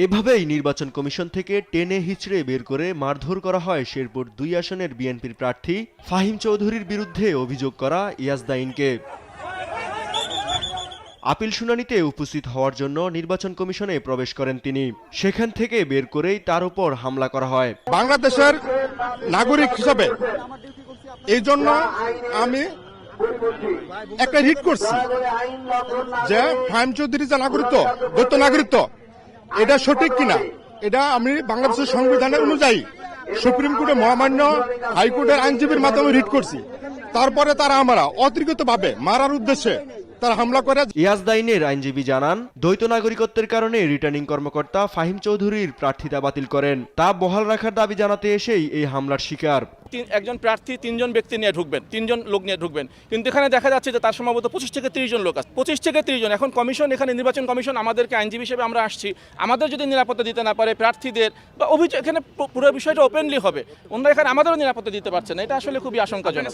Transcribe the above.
এভাবেই নির্বাচন কমিশন থেকে টেনে হিচড়ে বের করে মারধর করা হয় শেরপুর ২ আসনের বিএনপির প্রার্থী ফাহিম চৌধুরীর বিরুদ্ধে অভিযোগ করা ইয়াজদাইনকে। আপিল শুনানিতে উপস্থিত হওয়ার জন্য নির্বাচন কমিশনে প্রবেশ করেন তিনি। সেখান থেকে বের করেই তার উপর হামলা করা হয়। বাংলাদেশের নাগরিক হিসাবে এই জন্য আমি একটা রিট করছি যে ফাহিম চৌধুরী যে নাগরিকত্ব, দ্বৈত নাগরিকত্ব, এটা সঠিক কিনা, এটা আমি বাংলাদেশের সংবিধানের অনুযায়ী সুপ্রিম কোর্টে মহামান্য হাইকোর্টের আইনজীবীর মাধ্যমে রিট করছি। তারপরে তারা আমরা অতিরিক্তভাবে মারার উদ্দেশ্যে তারা হামলা করে। ইয়াজদাইনের আইনজীবী জানান, দ্বৈত নাগরিকত্বের কারণে রিটার্নিং কর্মকর্তা ফাহিম চৌধুরীর প্রার্থিতা বাতিল করেন। তা বহাল রাখার দাবি জানাতে এসেই এই হামলার শিকার। একজন প্রার্থী ৩ জন ব্যক্তি নিয়ে ঢুকবেন, 3 জন লোক নিয়ে ঢুকবেন, কিন্তু এখানে দেখা যাচ্ছে যে তার সম্ভবত 25 থেকে 30 জন লোক আছে। 25 থেকে 30 জন। এখন কমিশন, এখানে নির্বাচন কমিশন আমাদেরকে আইনজীবী হিসেবে আমরা আসছি, আমাদের যদি নিরাপত্তা দিতে না পারে প্রার্থীদের বা অভিযোগ, এখানে পুরো বিষয়টা ওপেনলি হবে, ওনারা এখানে আমাদেরও নিরাপত্তা দিতে পারছে না, এটা আসলে খুবই আশঙ্কাজনক।